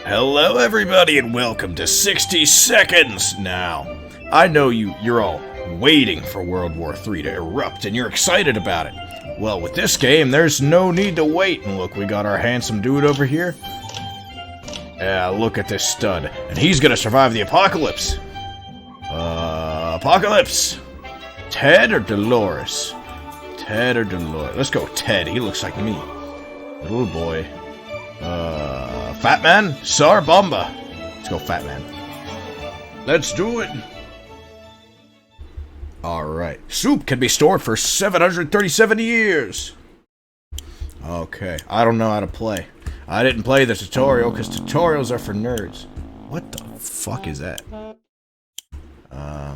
Hello everybody and welcome to 60 Seconds Now. I know you're all waiting for World War III to erupt and you're excited about it. Well, with this game, there's no need to wait. And look, we got our handsome dude over here. Yeah, look at this stud. And he's gonna survive the apocalypse. Apocalypse! Ted or Dolores? Ted or Dolores? Let's go Ted, he looks like me. Little boy. Fat Man? Sar Bomba. Let's go Fat Man. Let's do it. Alright. Soup can be stored for 737 years. Okay. I don't know how to play. I didn't play the tutorial because tutorials are for nerds. What the fuck is that? I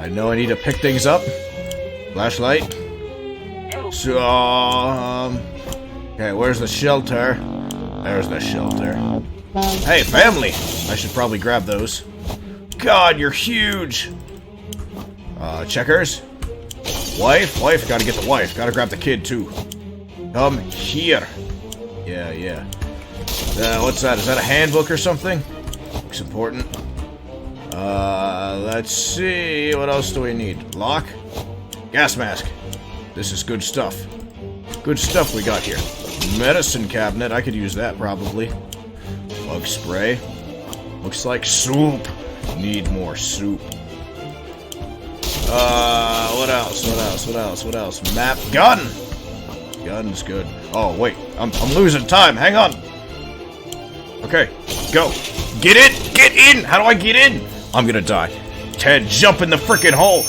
know I need to pick things up. Flashlight. So, okay, where's the shelter? There's the shelter. Hey, family! I should probably grab those. God, you're huge! Checkers? Wife? Wife, gotta get the wife. Gotta grab the kid, too. Come here. Yeah. What's that? Is that a handbook or something? Looks important. Let's see. What else do we need? Lock? Gas mask. This is good stuff. Good stuff we got here. Medicine cabinet. I could use that, probably. Bug spray. Looks like soup. Need more soup. What else? Map. Gun! Gun's good. Oh, wait. I'm losing time. Hang on. Okay. Go. Get in! Get in! How do I get in? I'm gonna die. Ted, jump in the frickin' hole!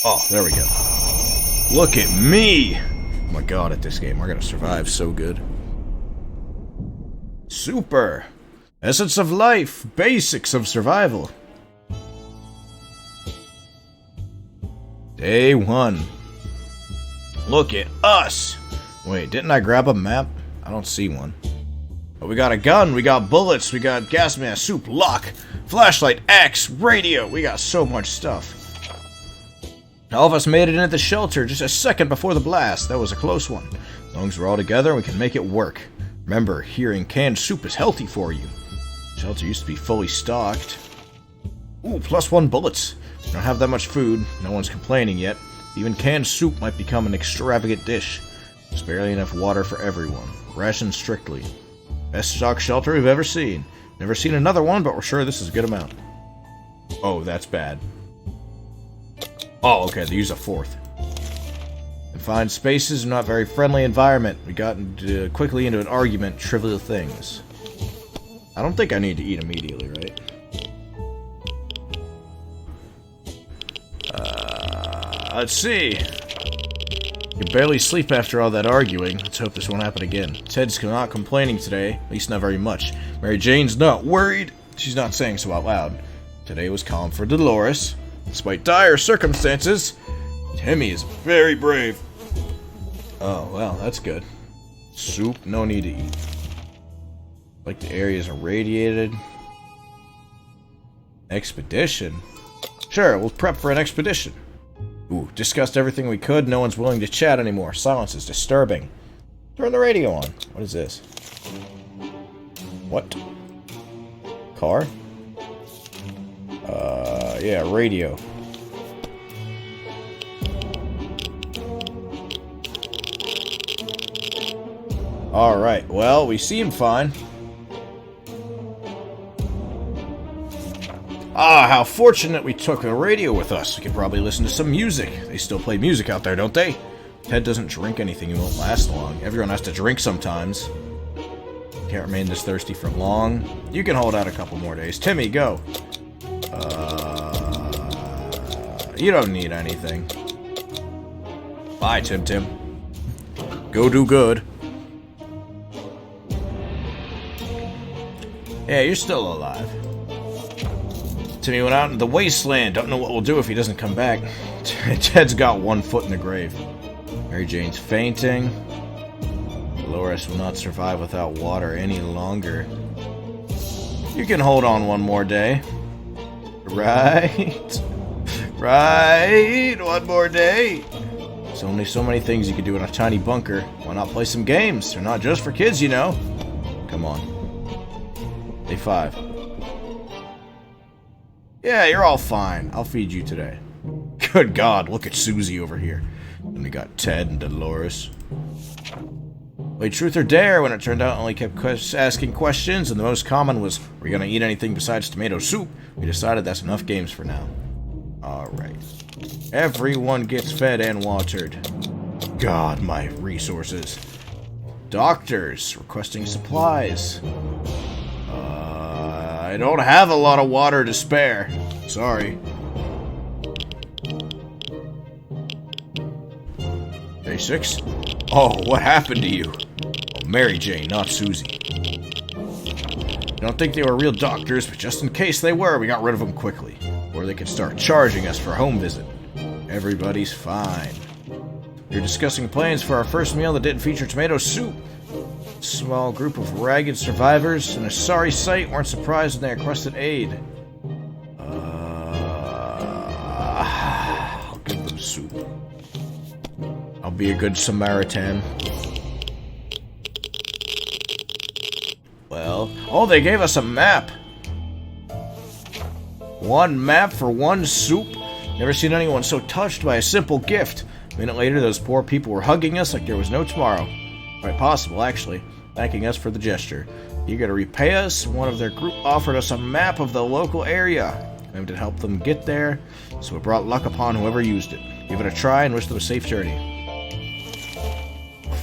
Oh, there we go. Look at me! Oh my god, at this game, we're gonna survive so good. Super! Essence of life! Basics of survival. Day 1. Look at us! Wait, didn't I grab a map? I don't see one. But we got a gun, we got bullets, we got gas mask, soup, lock, flashlight, axe, radio. We got so much stuff. All of us made it into the shelter just a second before the blast. That was a close one. As long as we're all together, we can make it work. Remember, hearing canned soup is healthy for you. The shelter used to be fully stocked. Ooh, +1 bullets. We don't have that much food. No one's complaining yet. Even canned soup might become an extravagant dish. There's barely enough water for everyone. Ration strictly. Best stock shelter we've ever seen. Never seen another one, but we're sure this is a good amount. Oh, that's bad. Oh, okay, they use a 4th. Confined spaces, not very friendly environment. We got quickly into an argument, trivial things. I don't think I need to eat immediately, right? Let's see. You can barely sleep after all that arguing. Let's hope this won't happen again. Ted's not complaining today, at least not very much. Mary Jane's not worried. She's not saying so out loud. Today was calm for Dolores. Despite dire circumstances, Timmy is very brave. Oh, well, that's good. Soup, no need to eat. Like the area's irradiated. Expedition? Sure, we'll prep for an expedition. Ooh, discussed everything we could. No one's willing to chat anymore. Silence is disturbing. Turn the radio on. What is this? What? Car? Yeah, radio. Alright, well, we seem fine. Ah, how fortunate we took the radio with us. We could probably listen to some music. They still play music out there, don't they? Ted doesn't drink anything, he won't last long. Everyone has to drink sometimes. Can't remain this thirsty for long. You can hold out a couple more days. Timmy, go. You don't need anything. Bye, Tim. Go do good. Yeah, you're still alive. Timmy went out into the wasteland. Don't know what we'll do if he doesn't come back. Ted's got 1 foot in the grave. Mary Jane's fainting. Dolores will not survive without water any longer. You can hold on 1 more day. Right? Right? 1 more day. There's only so many things you can do in a tiny bunker. Why not play some games? They're not just for kids, you know. Come on. Day 5. Yeah, you're all fine. I'll feed you today. Good God, look at Susie over here. And we got Ted and Dolores. Played Truth or Dare when it turned out only kept asking questions, and the most common was, "We're gonna eat anything besides tomato soup?" We decided that's enough games for now. Alright. Everyone gets fed and watered. God, my resources. Doctors requesting supplies. I don't have a lot of water to spare. Sorry. Day 6? Oh, what happened to you? Oh, Mary Jane, not Susie. I don't think they were real doctors, but just in case they were, we got rid of them quickly. Or they could start charging us for a home visit. Everybody's fine. We were discussing plans for our first meal that didn't feature tomato soup. A small group of ragged survivors and a sorry sight weren't surprised when they requested aid. I'll give them soup. I'll be a good Samaritan. Well, oh, they gave us a map. One map for one soup? Never seen anyone so touched by a simple gift. A minute later, those poor people were hugging us like there was no tomorrow. Quite possible, actually, thanking us for the gesture. Eager to repay us, one of their group offered us a map of the local area. Aimed to help them get there, so it brought luck upon whoever used it. Give it a try and wish them a safe journey.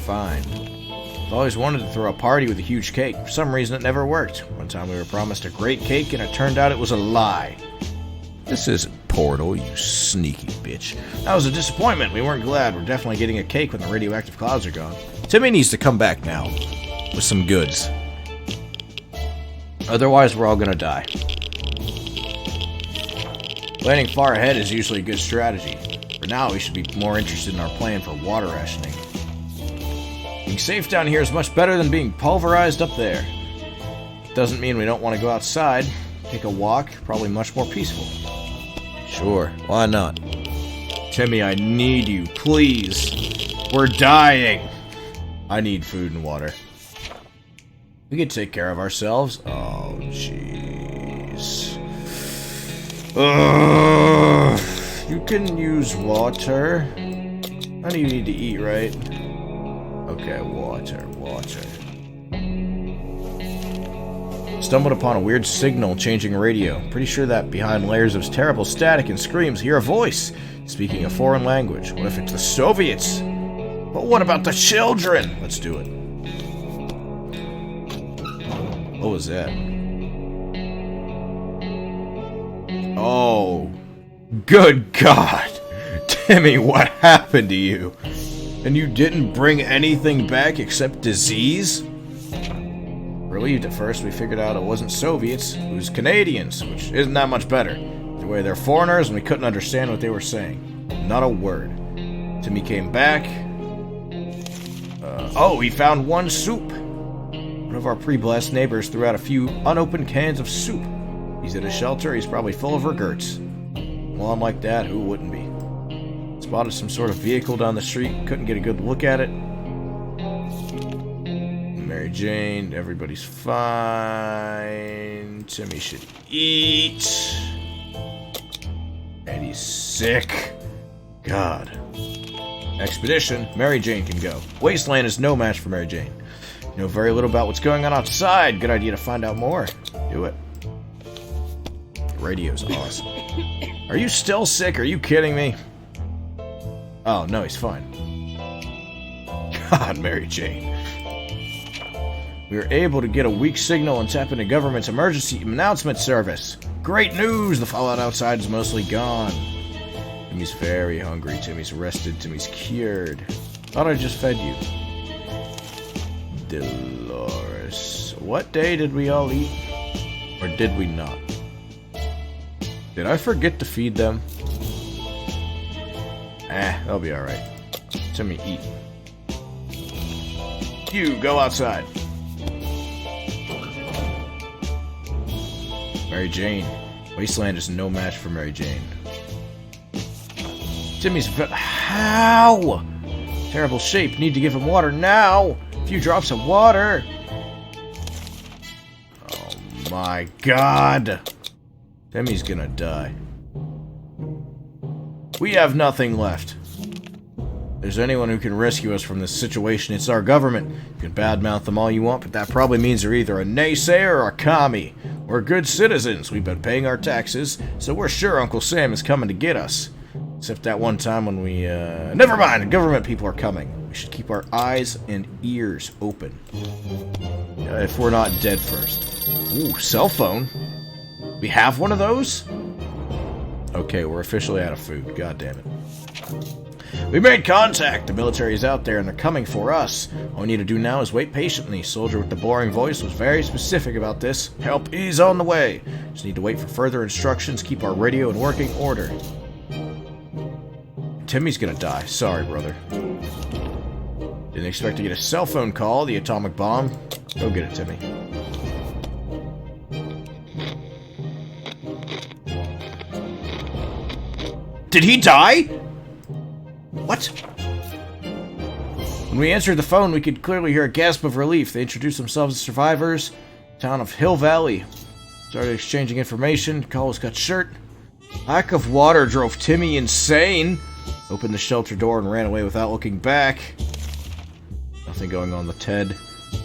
Fine. I've always wanted to throw a party with a huge cake. For some reason, it never worked. One time we were promised a great cake, and it turned out it was a lie. This isn't Portal, you sneaky bitch. That was a disappointment. We weren't glad. We're definitely getting a cake when the radioactive clouds are gone. Timmy needs to come back now. With some goods. Otherwise, we're all gonna die. Planning far ahead is usually a good strategy. For now, we should be more interested in our plan for water rationing. Being safe down here is much better than being pulverized up there. Doesn't mean we don't want to go outside. Take a walk, probably much more peaceful. Sure, why not? Timmy, I need you, please. We're dying. I need food and water. We can take care of ourselves. Oh, jeez. You can use water. I know you need to eat, right? Okay, water. Stumbled upon a weird signal changing radio. Pretty sure that behind layers of terrible static and screams, hear a voice speaking a foreign language. What if it's the Soviets? But what about the children? Let's do it. What was that? Oh, good God. Timmy, what happened to you? And you didn't bring anything back except disease? Relieved at first, we figured out it wasn't Soviets, it was Canadians, which isn't that much better. Either way, they're foreigners and we couldn't understand what they were saying. Not a word. Timmy came back. Oh, he found one soup. One of our pre-blast neighbors threw out a few unopened cans of soup. He's at a shelter, he's probably full of regrets. Well, unlike that, who wouldn't be? Spotted some sort of vehicle down the street, couldn't get a good look at it. Mary Jane, everybody's fine. Timmy should eat. And he's sick. God. Expedition, Mary Jane can go. Wasteland is no match for Mary Jane. You know very little about what's going on outside. Good idea to find out more. Do it. The radio's awesome. Are you still sick? Are you kidding me? Oh, no, he's fine. God, Mary Jane. We were able to get a weak signal and tap into government's emergency announcement service. Great news! The fallout outside is mostly gone. Timmy's very hungry. Timmy's rested. Timmy's cured. Thought I just fed you. Dolores. What day did we all eat? Or did we not? Did I forget to feed them? They'll be alright. Timmy, eat. You, go outside. Mary Jane. Wasteland is no match for Mary Jane. Timmy's how? Terrible shape. Need to give him water now. A few drops of water. Oh my god! Timmy's gonna die. We have nothing left. If there's anyone who can rescue us from this situation, it's our government. You can badmouth them all you want, but that probably means they're either a naysayer or a commie. We're good citizens. We've been paying our taxes, so we're sure Uncle Sam is coming to get us. Except that one time when we, never mind, the government people are coming. We should keep our eyes and ears open. If we're not dead first. Ooh, cell phone. We have one of those? Okay, we're officially out of food. God damn it. We made contact! The military is out there and they're coming for us. All we need to do now is wait patiently. Soldier with the boring voice was very specific about this. Help is on the way. Just need to wait for further instructions. Keep our radio in working order. Timmy's gonna die. Sorry, brother. Didn't expect to get a cell phone call. The atomic bomb. Go get it, Timmy. Did he die? What? When we answered the phone, we could clearly hear a gasp of relief. They introduced themselves as survivors. Town of Hill Valley. Started exchanging information. Call was cut short. Lack of water drove Timmy insane. Opened the shelter door and ran away without looking back. Nothing going on with Ted.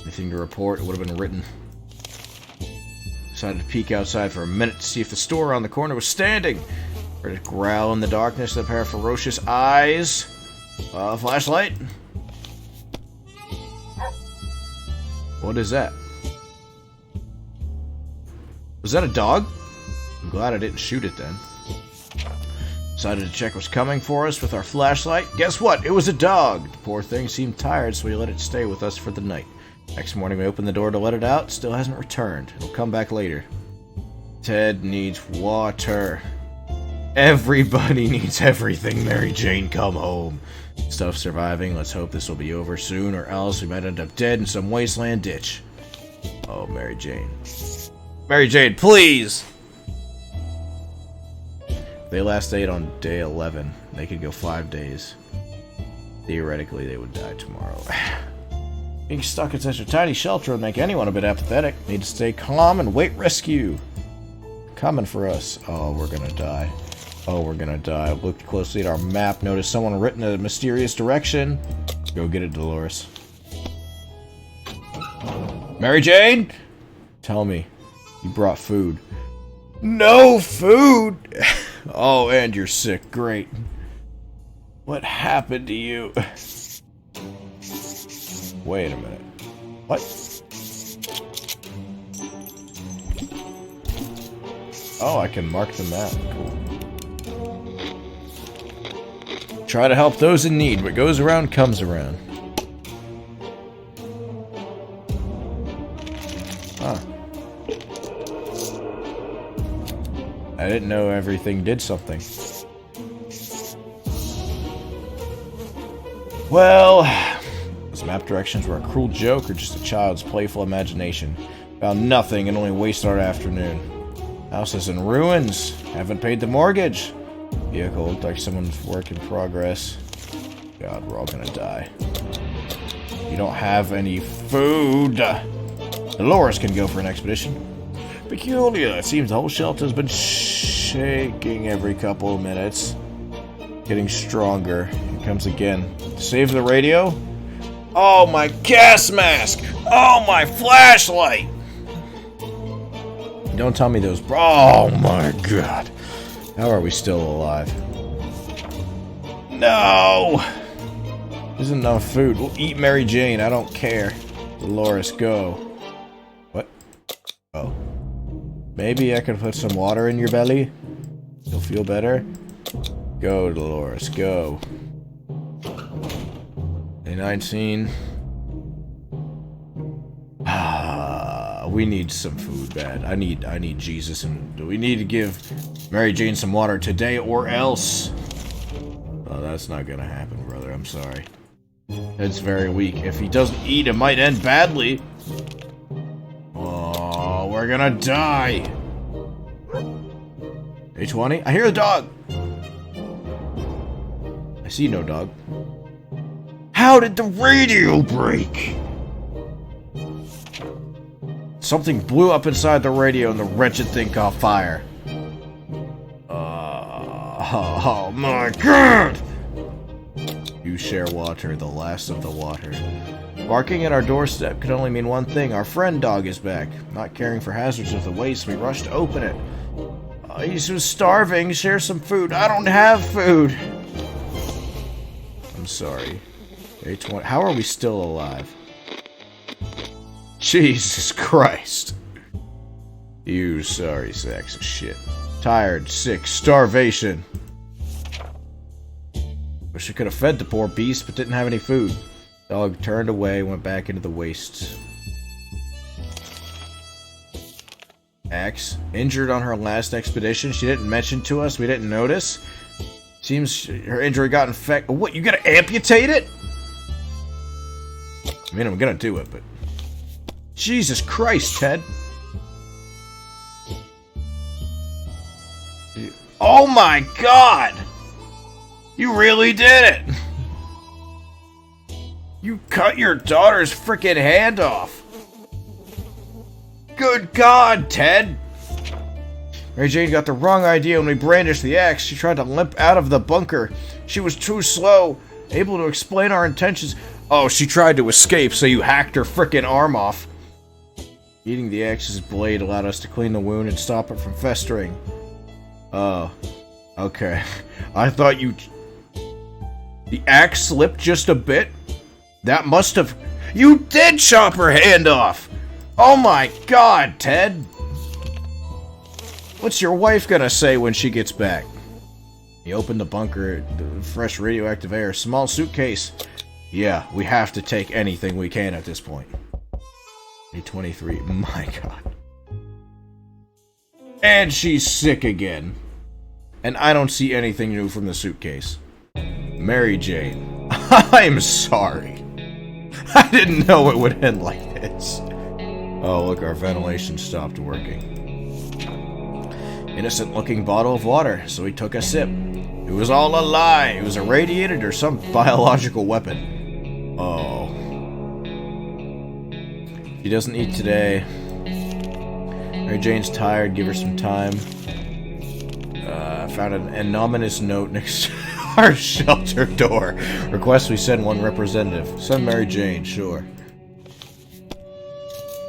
Anything to report, it would have been written. Decided to peek outside for a minute to see if the store around the corner was standing. Heard it growl in the darkness, a pair of ferocious eyes. Flashlight? What is that? Was that a dog? I'm glad I didn't shoot it then. Decided to check what's coming for us with our flashlight. Guess what? It was a dog! The poor thing seemed tired, so we let it stay with us for the night. Next morning we opened the door to let it out. Still hasn't returned. It'll come back later. Ted needs water. Everybody needs everything. Mary Jane, come home. Stuff surviving. Let's hope this will be over soon, or else we might end up dead in some wasteland ditch. Oh, Mary Jane. Mary Jane, please! They last ate on day 11. They could go 5 days. Theoretically, they would die tomorrow. Being stuck in such a tiny shelter would make anyone a bit apathetic. Need to stay calm and wait rescue. Coming for us. Oh, we're gonna die. Oh, we're gonna die. I looked closely at our map, noticed someone written in a mysterious direction. Go get it, Dolores. Mary Jane? Tell me. You brought food. No food! Oh, and you're sick. Great. What happened to you? Wait a minute. What? Oh, I can mark the map. Cool. Try to help those in need. What goes around comes around. Huh. I didn't know everything did something. Well, those map directions were a cruel joke or just a child's playful imagination. Found nothing and only wasted our afternoon. House is in ruins. Haven't paid the mortgage. Vehicle looked like someone's work in progress. God, we're all gonna die. You don't have any food. Dolores can go for an expedition. Peculiar. It seems the whole shelter has been shaking every couple of minutes. Getting stronger. Here comes again. Save the radio. Oh, my gas mask! Oh, my flashlight! Don't tell me those... Oh, my God. How are we still alive? No! Isn't enough food. We'll eat Mary Jane. I don't care. Dolores, go. What? Oh. Maybe I could put some water in your belly? You'll feel better? Go, Dolores, go. Day 19. We need some food bad. I need Jesus, and we need to give Mary Jane some water today or else. Oh, that's not gonna happen, brother. I'm sorry. It's very weak. If he doesn't eat, it might end badly. Oh, we're gonna die. A20? I hear a dog. I see no dog. How did the radio break? Something blew up inside the radio and the wretched thing caught fire. Oh my god! You share water, the last of the water. Barking at our doorstep could only mean one thing. Our friend dog is back. Not caring for hazards of the waste, we rushed to open it. He was starving. Share some food. I don't have food. I'm sorry. How are we still alive? Jesus Christ. You sorry sacks of shit. Tired, sick, starvation. Wish I could have fed the poor beast, but didn't have any food. Dog turned away, went back into the wastes. Axe, injured on her last expedition. She didn't mention to us. We didn't notice. Seems her injury got infected. What, you gotta amputate it? I mean, I'm gonna do it, but... Jesus Christ, Ted. Oh my god! You really did it! You cut your daughter's frickin' hand off! Good God, Ted! Mary Jane got the wrong idea when we brandished the axe. She tried to limp out of the bunker. She was too slow, able to explain our intentions. Oh, she tried to escape, so you hacked her frickin' arm off. Eating the axe's blade allowed us to clean the wound and stop it from festering. Oh. Okay. I thought you... The axe slipped just a bit? That must have... You did chop her hand off! Oh my god, Ted! What's your wife gonna say when she gets back? He opened the bunker, the fresh radioactive air, small suitcase. Yeah, we have to take anything we can at this point. A23, my god. And she's sick again. And I don't see anything new from the suitcase. Mary Jane, I'm sorry. I didn't know it would end like this. Oh, look, our ventilation stopped working. Innocent-looking bottle of water, so he took a sip. It was all a lie. It was irradiated or some biological weapon. Oh. He doesn't eat today. Mary Jane's tired. Give her some time. Found an ominous note next to our shelter door. Request we send one representative. Send Mary Jane, sure.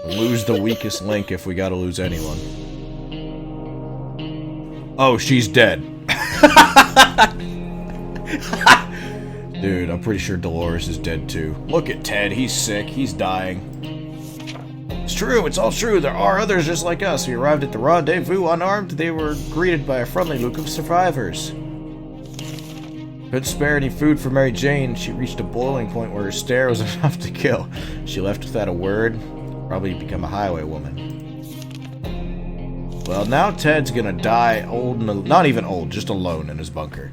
Lose the weakest link if we gotta lose anyone. Oh, she's dead. Dude, I'm pretty sure Dolores is dead too. Look at Ted, he's sick, he's dying. It's true, it's all true. There are others just like us. We arrived at the rendezvous unarmed. They were greeted by a friendly group of survivors. Couldn't spare any food for Mary Jane. She reached a boiling point where her stare was enough to kill. She left without a word. Probably become a highway woman. Well, now Ted's gonna die old and not even old, just alone in his bunker.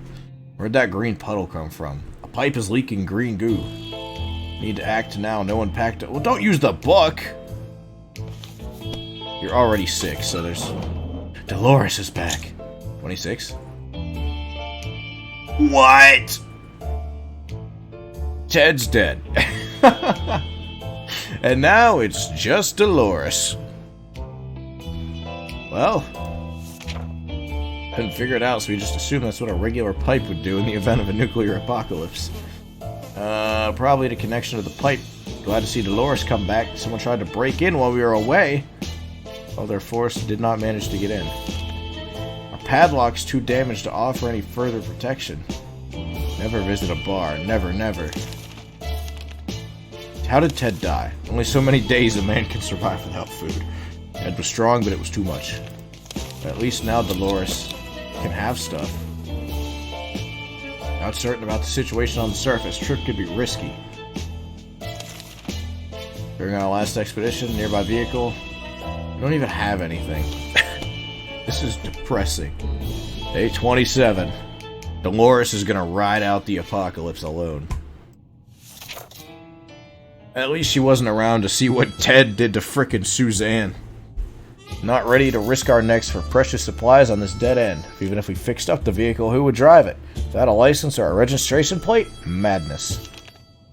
Where'd that green puddle come from? A pipe is leaking green goo. Need to act now. No one packed it. Well, don't use the book. You're already sick, so there's... Dolores is back. 26? What? Ted's dead. And now it's just Dolores. Well, couldn't figure it out, so we just assumed that's what a regular pipe would do in the event of a nuclear apocalypse. Probably the connection to the pipe. Glad to see Dolores come back. Someone tried to break in while we were away. While their force did not manage to get in. Our padlock's too damaged to offer any further protection. Never visit a bar. Never, never. How did Ted die? Only so many days a man can survive without food. Ted was strong, but it was too much. But at least now Dolores can have stuff. Not certain about the situation on the surface. Trip could be risky. During our last expedition, nearby vehicle. We don't even have anything. This is depressing. Day 27. Dolores is gonna ride out the apocalypse alone. At least she wasn't around to see what Ted did to frickin' Suzanne. Not ready to risk our necks for precious supplies on this dead end. Even if we fixed up the vehicle, who would drive it? Without a license or a registration plate? Madness.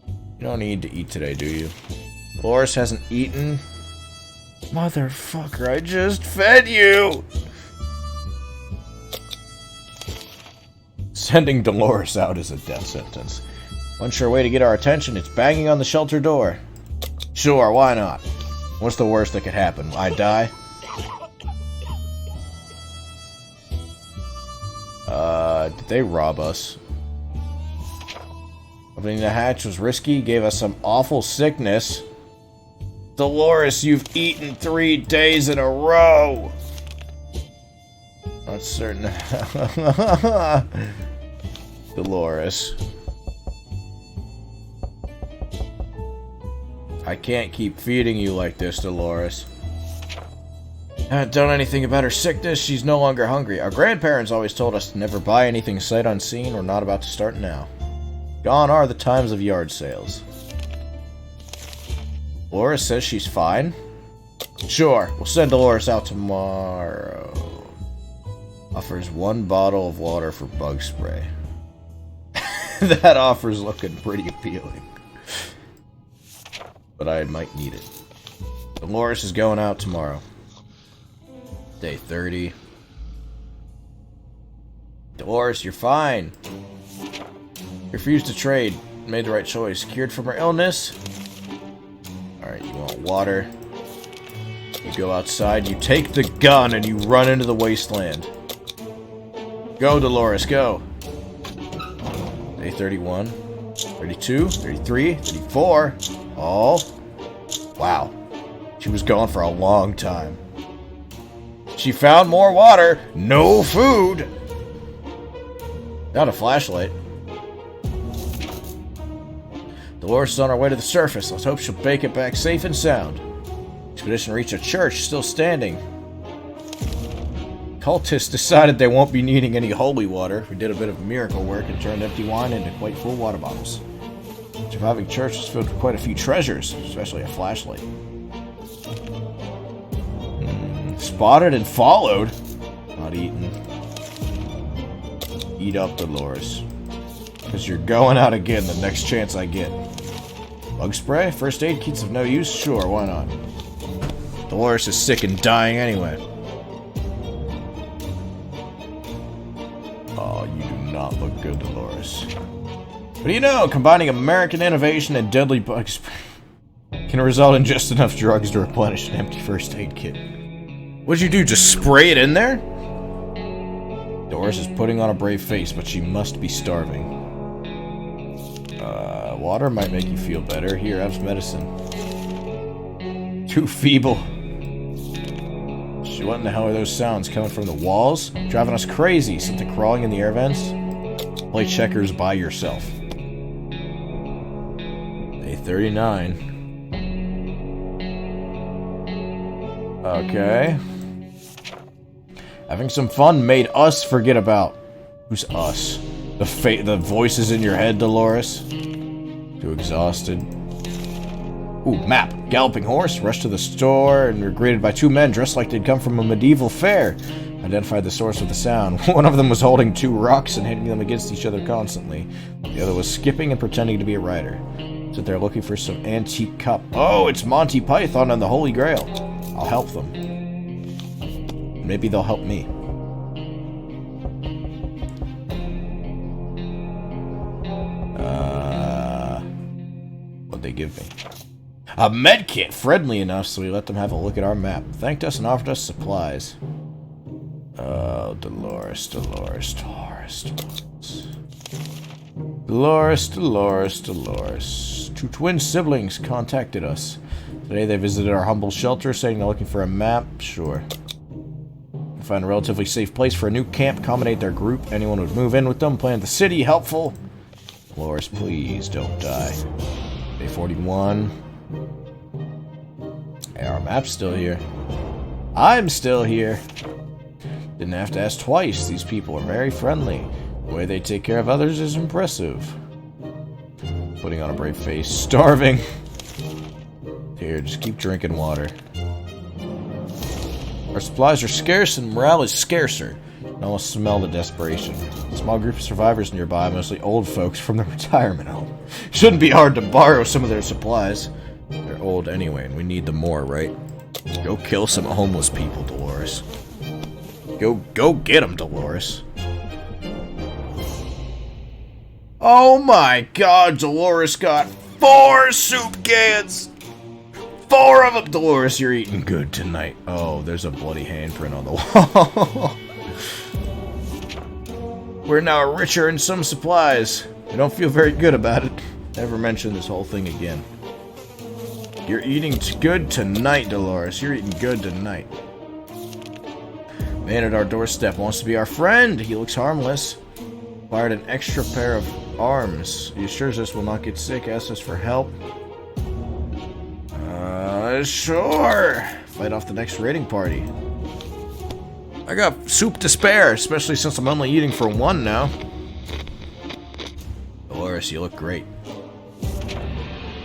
You don't need to eat today, do you? Dolores hasn't eaten Motherfucker, I just fed you! Sending Dolores out is a death sentence. One sure way to get our attention, it's banging on the shelter door. Sure, why not? What's the worst that could happen? I die? Did they rob us? Opening the hatch was risky, gave us some awful sickness. Dolores, you've eaten 3 days in a row! Not certain. Dolores. I can't keep feeding you like this, Dolores. Haven't done anything about her sickness, she's no longer hungry. Our grandparents always told us to never buy anything sight unseen. We're not about to start now. Gone are the times of yard sales. Dolores says she's fine. Sure, we'll send Dolores out tomorrow. Offers 1 bottle of water for bug spray. That offer's looking pretty appealing. But I might need it. Dolores is going out tomorrow. Day 30. Dolores, you're fine. Refused to trade. Made the right choice. Cured from her illness. Alright, you want water. You go outside, you take the gun, and you run into the wasteland. Go, Dolores, go. Day 31. 32. 33. 34. All. Wow. She was gone for a long time. She found more water. No food. Got a flashlight. Dolores is on her way to the surface. Let's hope she'll make it back safe and sound. Expedition reached a church, still standing. Cultists decided they won't be needing any holy water. We did a bit of miracle work and turned empty wine into quite full water bottles. The surviving church was filled with quite a few treasures, especially a flashlight. Spotted and followed. Not eaten. Eat up, Dolores. Because you're going out again the next chance I get. Bug spray? First aid kit's of no use? Sure, why not? Dolores is sick and dying anyway. Oh, you do not look good, Dolores. What do you know? Combining American innovation and deadly bug spray can result in just enough drugs to replenish an empty first aid kit. What'd you do? Just spray it in there? Dolores is putting on a brave face, but she must be starving. Water might make you feel better. Here, have some medicine. Too feeble. What in the hell are those sounds coming from the walls? Driving us crazy. Something crawling in the air vents? Play checkers by yourself. Day 39. Okay. Having some fun made us forget about... Who's us? The voices in your head, Dolores? Too exhausted. Ooh, map. Galloping horse. Rushed to the store and were greeted by 2 men dressed like they'd come from a medieval fair. Identified the source of the sound. One of them was holding 2 rocks and hitting them against each other constantly. The other was skipping and pretending to be a rider. So they're looking for some antique cup. Oh, it's Monty Python and the Holy Grail. I'll help them. Maybe they'll help me. What'd they give me? A medkit! Friendly enough, so we let them have a look at our map. Thanked us and offered us supplies. Oh, Dolores, Dolores, Dolores, Dolores. Dolores, Dolores, Dolores. 2 twin siblings contacted us. Today they visited our humble shelter, saying they're looking for a map. Sure. Find a relatively safe place for a new camp, accommodate their group. Anyone would move in with them, plan the city, helpful. Dolores, please don't die. Day 41. Hey, our map's still here. I'm still here. Didn't have to ask twice. These people are very friendly. The way they take care of others is impressive. Putting on a brave face. Starving. Here, just keep drinking water. Our supplies are scarce and morale is scarcer. I almost smell the desperation. A small group of survivors nearby, mostly old folks from the retirement home. Shouldn't be hard to borrow some of their supplies. They're old anyway, and we need them more, right? Go kill some homeless people, Dolores. Go get them, Dolores. Oh my god, Dolores got 4 soup cans! 4 of them! Dolores, you're eating good tonight. Oh, there's a bloody handprint on the wall. We're now richer in some supplies. I don't feel very good about it. Never mention this whole thing again. You're eating good tonight, Dolores. You're eating good tonight. Man at our doorstep wants to be our friend. He looks harmless. Acquired an extra pair of arms. He assures us we'll not get sick. Asks us for help. Sure. Fight off the next raiding party. I got soup to spare, especially since I'm only eating for 1 now. Dolores, you look great.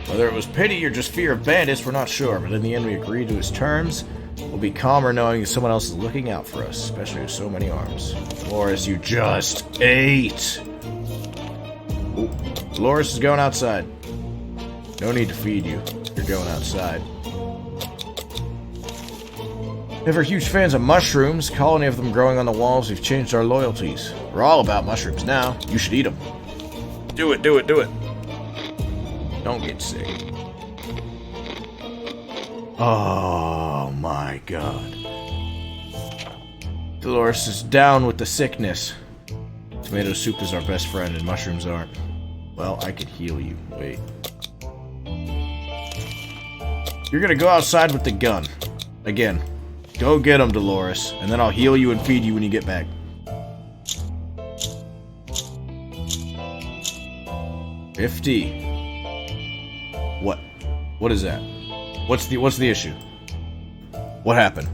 Whether it was pity or just fear of bandits, we're not sure, but in the end we agreed to his terms. We'll be calmer knowing that someone else is looking out for us, especially with so many arms. Dolores, you just ate! Ooh, Dolores is going outside. No need to feed you. You're going outside. If we're huge fans of mushrooms, colony of them growing on the walls, we've changed our loyalties. We're all about mushrooms now. You should eat them. Do it, do it, do it. Don't get sick. Oh my god. Dolores is down with the sickness. Tomato soup is our best friend and mushrooms aren't. Well, I could heal you. Wait. You're gonna go outside with the gun. Again. Go get him, Dolores, and then I'll heal you and feed you when you get back. $50. What? What is that? What's the issue? What happened?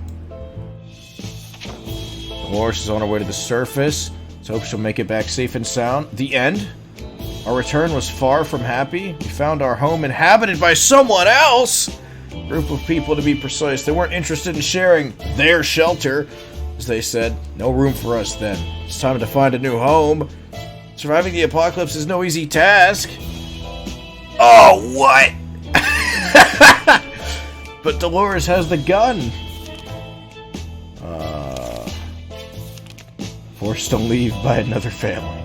Dolores is on her way to the surface. Let's hope she'll make it back safe and sound. The end? Our return was far from happy. We found our home inhabited by someone else! Group of people, to be precise. They weren't interested in sharing their shelter, as they said. No room for us then. It's time to find a new home. Surviving the apocalypse is no easy task. Oh, what? But Dolores has the gun. Forced to leave by another family.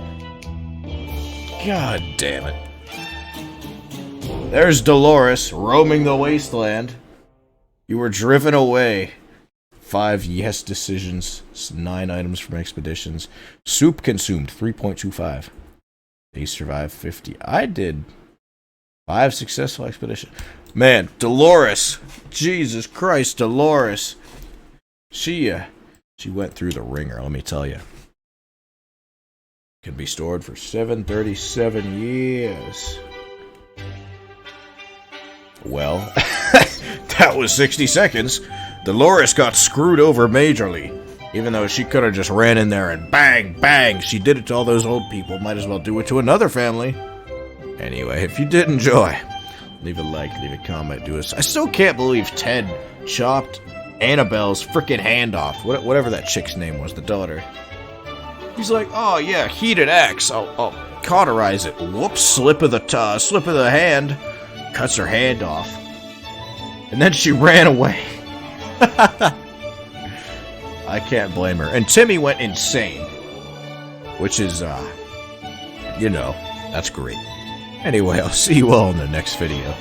God damn it. There's Dolores, roaming the wasteland. You were driven away. 5 yes decisions, 9 items from expeditions. Soup consumed, 3.25. They survived 50. I did 5 successful expeditions. Man, Dolores. Jesus Christ, Dolores. She went through the ringer, let me tell you. Can be stored for 737 years. Well, that was 60 seconds. Dolores got screwed over majorly. Even though she could have just ran in there and bang, bang. She did it to all those old people. Might as well do it to another family. Anyway, if you did enjoy, leave a like, leave a comment, do us. I still can't believe Ted chopped Annabelle's frickin' hand off. Whatever that chick's name was, the daughter. He's like, oh yeah, heated axe. I'll cauterize it. Whoops, slip of the hand. Cuts her hand off. And then she ran away. I can't blame her. And Timmy went insane. Which is, you know, that's great. Anyway, I'll see you all in the next video.